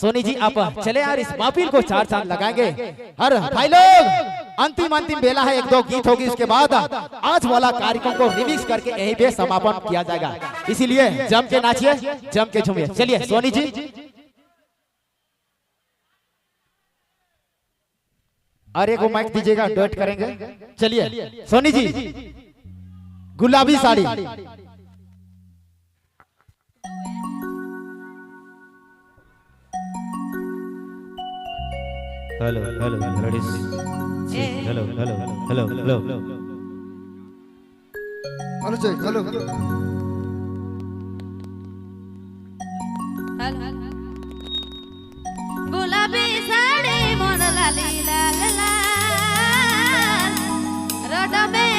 सोनी जी आप चले यार, इस महफिल को चार चांद लगाएंगे। हर भाई लोग अंतिम बेला है, एक दो गीत होगी, उसके बाद आज वाला कार्यक्रम को रिमिक्स करके यहीं पे समापन किया जाएगा। इसीलिए जम के नाचिए, जम के झूमिए। चलिए सोनी जी, अरे को माइक दीजिएगा, डुएट करेंगे। चलिए सोनी जी, गुलाबी sari. Hello hello ladies, hello hello hello hello Anujay, hello गुलाबी साड़ी मोर लाली लाल लाल रोड में